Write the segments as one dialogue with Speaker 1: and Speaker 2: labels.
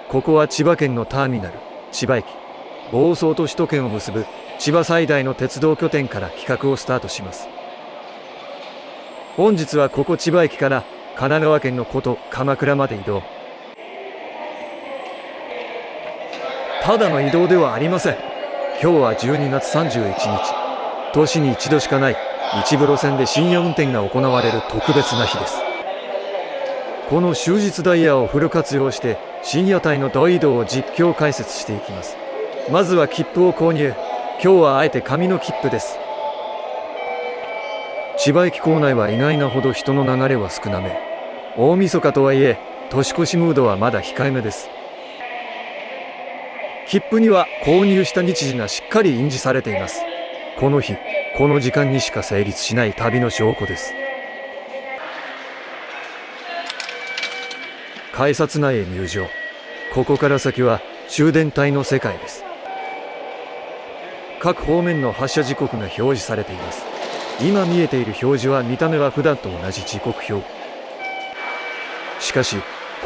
Speaker 1: ここは千葉県のターミナル、千葉駅。房総と首都圏を結ぶ千葉最大の鉄道拠点から企画をスタートします。本日はここ千葉駅から神奈川県の古都鎌倉まで移動。ただの移動ではありません。今日は12月31日。年に一度しかない一部路線で深夜運転が行われる特別な日です。この終日ダイヤをフル活用して深夜帯の大移動を実況解説していきます。まずは切符を購入。今日はあえて紙の切符です。千葉駅構内は意外なほど人の流れは少なめ。大晦日とはいえ年越しムードはまだ控えめです。切符には購入した日時がしっかり印字されています。この日、この時間にしか成立しない旅の証拠です。改札内へ入場。ここから先は終電帯の世界です。各方面の発車時刻が表示されています。今見えている表示は見た目は普段と同じ時刻表。しかし、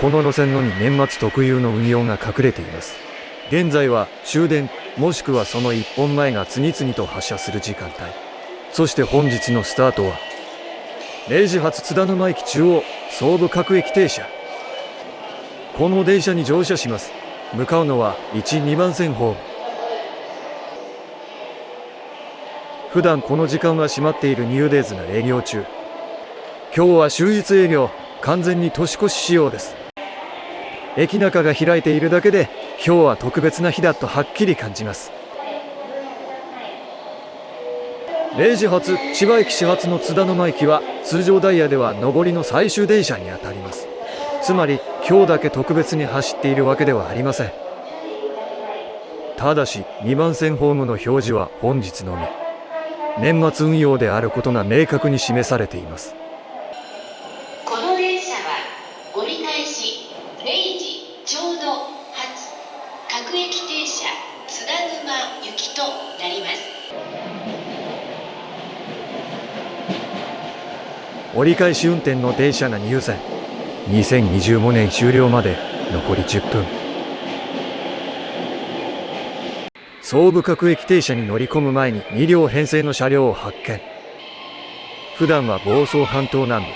Speaker 1: この路線のみ年末特有の運用が隠れています。現在は終電もしくはその1本前が次々と発車する時間帯。そして本日のスタートは0時発津田沼駅中央総武各駅停車。この電車に乗車します。向かうのは1、2番線ホーム。普段この時間は閉まっているニューデイズが営業中。今日は終日営業、完全に年越し仕様です。駅中が開いているだけで今日は特別な日だとはっきり感じます。0時発千葉駅始発の津田沼駅は通常ダイヤでは上りの最終電車にあたります。つまり今日だけ特別に走っているわけではありません。ただし2番線ホームの表示は本日のみ。年末運用であることが明確に示されています。
Speaker 2: この電車は折り返し0時ちょうど発各駅停車津田沼行きとなります。
Speaker 1: 折り返し運転の電車が入線。2025年終了まで残り10分。総武各駅停車に乗り込む前に2両編成の車両を発見。普段は房総半島南部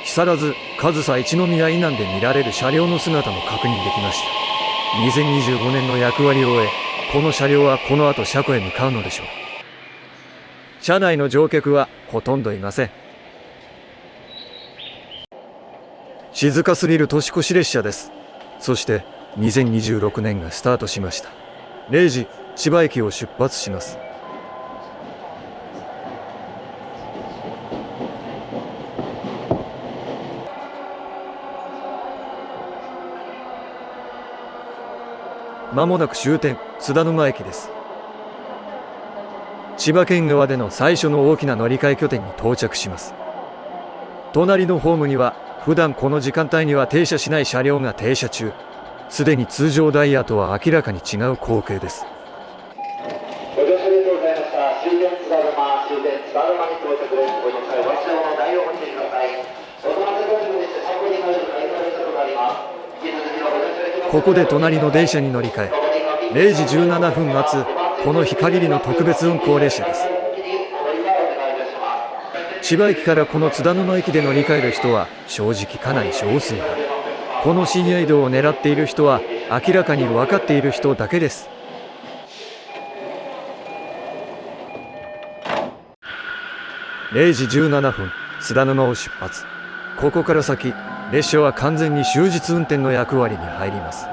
Speaker 1: 木更津、上総一宮以南で見られる車両の姿も確認できました。2025年の役割を終え、この車両はこの後車庫へ向かうのでしょう。車内の乗客はほとんどいません。静かすぎる年越し列車です。そして2026年がスタートしました。0時千葉駅を出発します。まもなく終点津田沼駅です。千葉県側での最初の大きな乗り換え拠点に到着します。隣のホームには普段この時間帯には停車しない車両が停車中。すでに通常ダイヤとは明らかに違う光景です。
Speaker 3: ご乗車ありがとうございました。終点津田沼、終点津田沼に到着です。ご乗車は車の内容をご注意ください。お友達同士で車庫に入る会社列車となります。引き続きのご乗車できます。
Speaker 1: ここで隣の電車に乗り換え、0時17分発、この日限りの特別運行列車です。千葉駅からこの津田沼駅で乗り換える人は正直かなり少数派。この深夜移動を狙っている人は明らかに分かっている人だけです。0時17分、津田沼を出発。ここから先、列車は完全に終日運転の役割に入ります。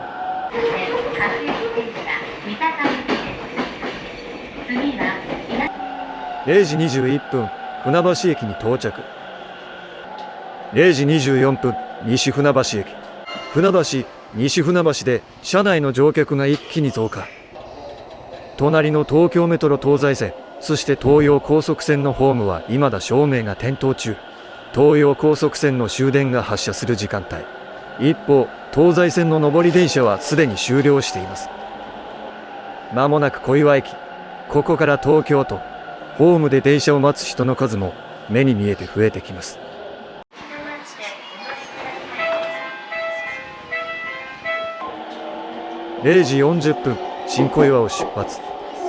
Speaker 1: 0時21分、船橋駅に到着。0時24分、西船橋駅。船橋、西船橋で車内の乗客が一気に増加。隣の東京メトロ東西線、そして東葉高速線のホームは未だ照明が点灯中。東葉高速線の終電が発車する時間帯。一方、東西線の上り電車はすでに終了しています。まもなく小岩駅。ここから東京都。ホームで電車を待つ人の数も目に見えて増えてきます。0時40分新小岩を出発。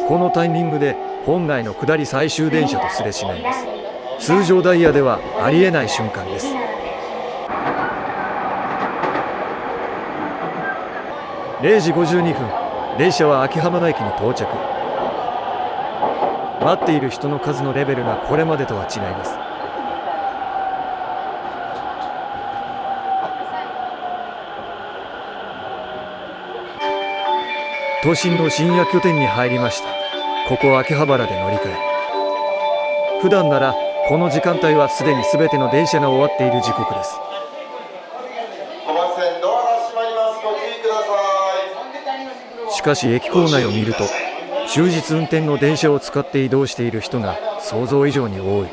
Speaker 1: このタイミングで本来の下り最終電車とすれ違います。通常ダイヤではありえない瞬間です。0時52分電車は秋葉原駅に到着。待っている人の数のレベルがこれまでとは違います。都心の深夜拠点に入りました。ここ秋葉原で乗り換え。普段ならこの時間帯はすでに全ての電車が終わっている時刻です。
Speaker 4: 5番線ドアが閉まります。ご注意ください。
Speaker 1: しかし駅構内を見ると終日運転の電車を使って移動している人が想像以上に多い。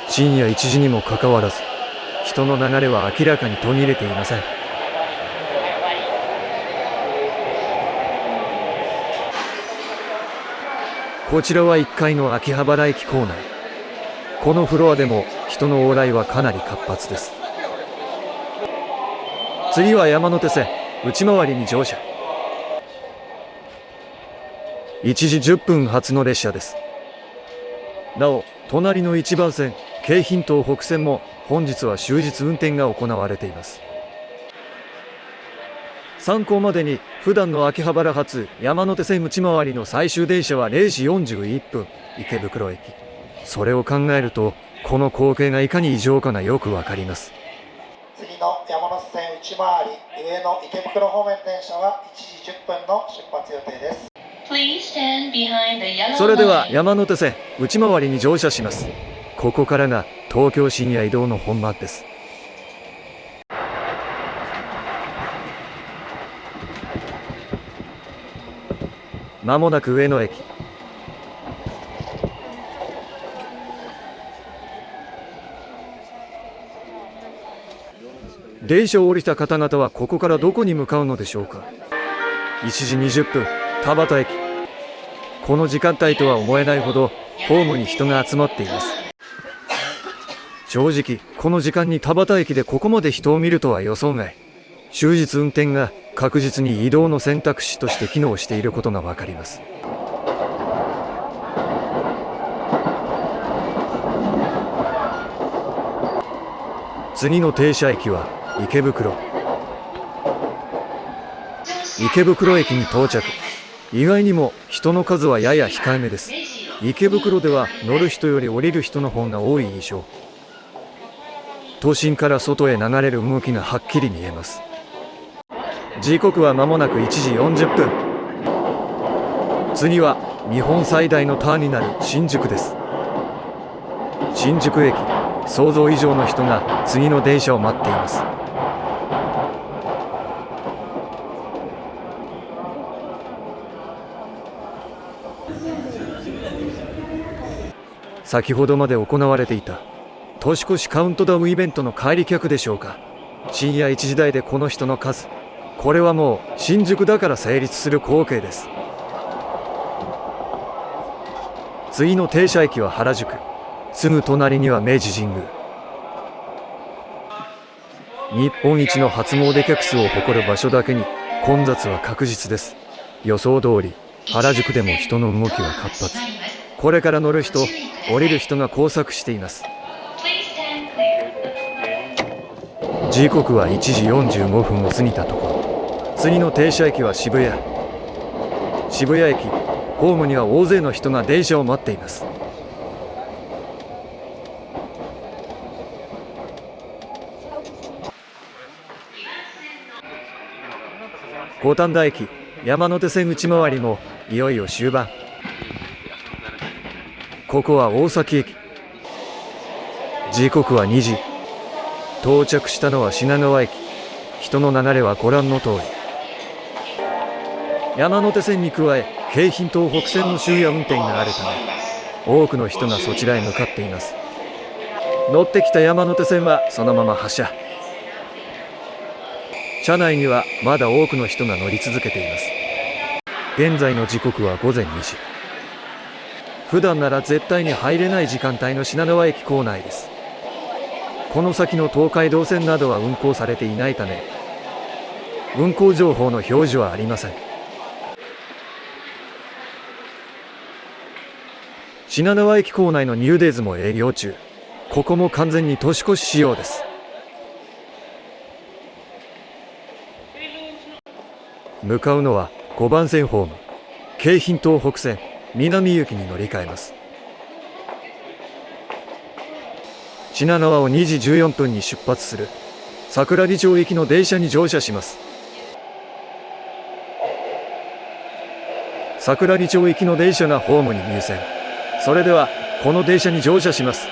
Speaker 1: 深夜1時にもかかわらず人の流れは明らかに途切れていません。こちらは1階の秋葉原駅構内。このフロアでも人の往来はかなり活発です。次は山手線内回りに乗車。1時10分発の列車です。なお隣の1番線京浜東北線も本日は終日運転が行われています。参考までに普段の秋葉原発山手線内回りの最終電車は0時41分池袋駅。それを考えるとこの光景がいかに異常かがよくわかります。
Speaker 4: 次の山手線内回り上野池袋方面電車は1時10分の出発予定です。
Speaker 1: それでは山手線内回りに乗車します。ここからが東京深夜移動の本番です。まもなく上野駅。電車を降りた方々はここからどこに向かうのでしょうか。1時20分田端駅。この時間帯とは思えないほどホームに人が集まっています。正直この時間に田端駅でここまで人を見るとは予想外。終日運転が確実に移動の選択肢として機能していることがわかります。次の停車駅は池袋。池袋駅に到着。意外にも人の数はやや控えめです。池袋では乗る人より降りる人の方が多い印象。都心から外へ流れる動きがはっきり見えます。時刻は間もなく1時40分。次は日本最大のターミナル新宿です。新宿駅、想像以上の人が次の電車を待っています。先ほどまで行われていた年越しカウントダウンイベントの帰り客でしょうか。深夜1時台でこの人の数、これはもう新宿だから成立する光景です。次の停車駅は原宿。すぐ隣には明治神宮。日本一の初詣客数を誇る場所だけに混雑は確実です。予想通り原宿でも人の動きは活発。これから乗る人降りる人が交錯しています。時刻は1時45分を過ぎたところ。次の停車駅は渋谷。渋谷駅ホームには大勢の人が電車を待っています。五反田駅山手線内回りもいよいよ終盤。ここは大崎駅。時刻は2時。到着したのは品川駅。人の流れはご覧の通り。山手線に加え京浜東北線の終夜運転があるため多くの人がそちらへ向かっています。乗ってきた山手線はそのまま発車。車内にはまだ多くの人が乗り続けています。現在の時刻は午前2時。普段なら絶対に入れない時間帯の品川駅構内です。この先の東海道線などは運行されていないため、運行情報の表示はありません。品川駅構内のニューデイズも営業中。ここも完全に年越し仕様です。向かうのは5番線ホーム、京浜東北線南行きに乗り換えます。品川を2時14分に出発する桜木町行きの電車に乗車します。桜木町行きの電車がホームに入線。それではこの電車に乗車します。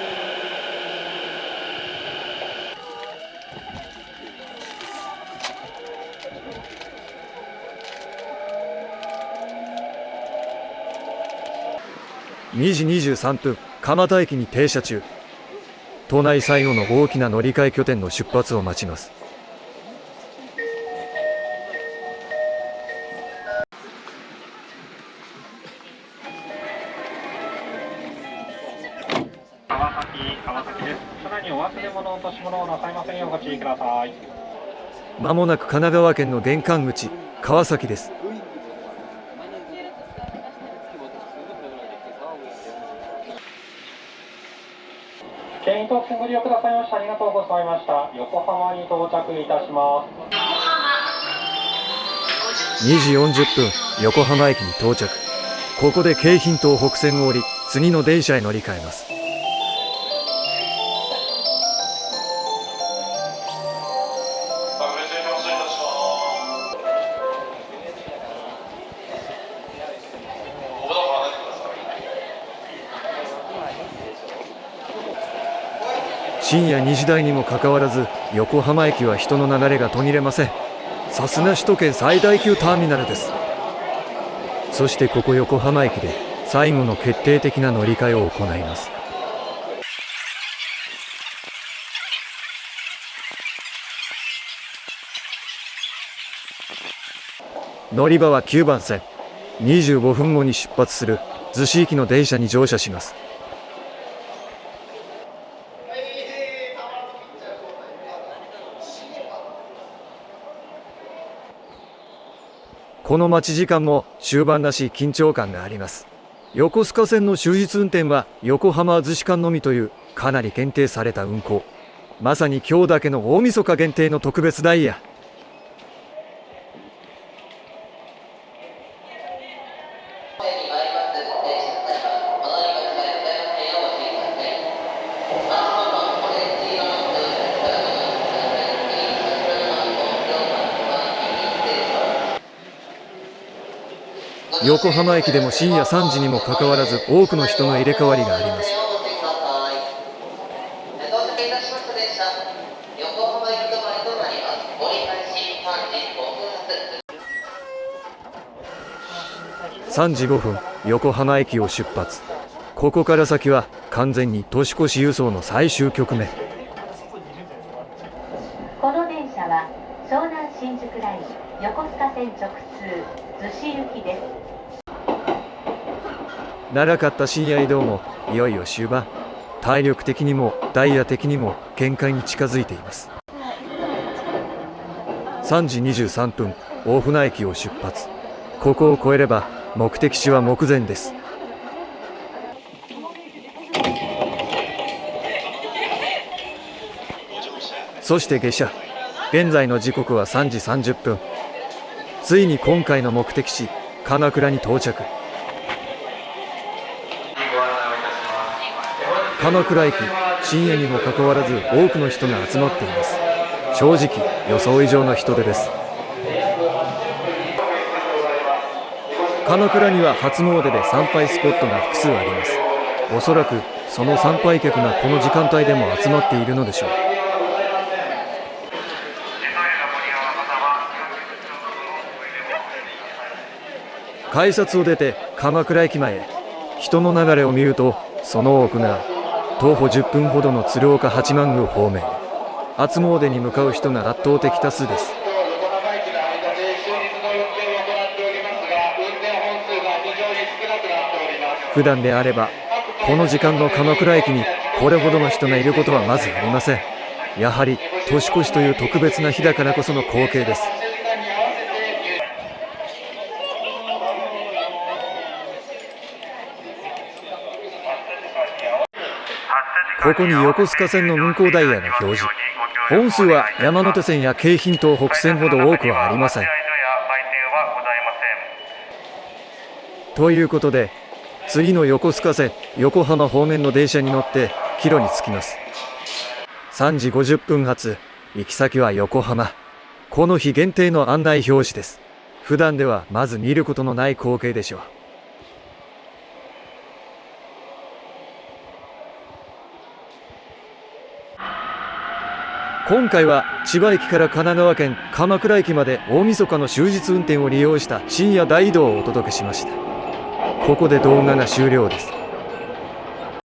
Speaker 1: 2時23分、蒲田駅に停車中。都内最後の大きな乗り換え拠点の出発を待ちます。
Speaker 5: 川崎です。車内にお忘れ物、落とし物をなさいませんようご注意ください。
Speaker 1: まもなく神奈川県の玄関口、川崎です。
Speaker 5: 京浜東北線ご利用くださいましてありがとうございました。横浜に到着いたします。
Speaker 1: 2時40分、横浜駅に到着。ここで京浜東北線を降り、次の電車へ乗り換えます。深夜2時台にもかかわらず、横浜駅は人の流れが途切れません。さすが首都圏最大級ターミナルです。そしてここ横浜駅で最後の決定的な乗り換えを行います。乗り場は9番線。25分後に出発する逗子行きの電車に乗車します。この待ち時間も終盤らしい緊張感があります。横須賀線の終日運転は横浜逗子間のみというかなり限定された運行。まさに今日だけの大晦日限定の特別ダイヤ。横浜駅でも深夜3時にもかかわらず多くの人の入れ替わりがあります。3時5分、横浜駅を出発。ここから先は完全に年越し輸送の最終局面。
Speaker 2: この電車は湘南新宿ライン横須賀線直通逗子行きです。
Speaker 1: 長かった深夜移動もいよいよ終盤。体力的にもダイヤ的にも限界に近づいています。3時23分、大船駅を出発。ここを越えれば目的地は目前です。そして下車。現在の時刻は3時30分。ついに今回の目的地鎌倉に到着。鎌倉駅、深夜にもかかわらず多くの人が集まっています。正直予想以上の人出です。鎌倉には初詣で参拝スポットが複数あります。おそらくその参拝客がこの時間帯でも集まっているのでしょう。改札を出て鎌倉駅前へ。人の流れを見るとその多くが徒歩10分ほどの鶴岡八幡宮方面。初詣に向かう人が圧倒的多数です。普段であればこの時間の鎌倉駅にこれほどの人がいることはまずありません。やはり年越しという特別な日だからこその光景です。ここに横須賀線の運行ダイヤの表示、本数は山手線や京浜東北線ほど多くはありません。ということで、次の横須賀線横浜方面の電車に乗って帰路に着きます。3時50分発、行き先は横浜。この日限定の案内表示です。普段ではまず見ることのない光景でしょう。今回は千葉駅から神奈川県鎌倉駅まで大晦日の終日運転を利用した深夜大移動をお届けしました。ここで動画が終了です。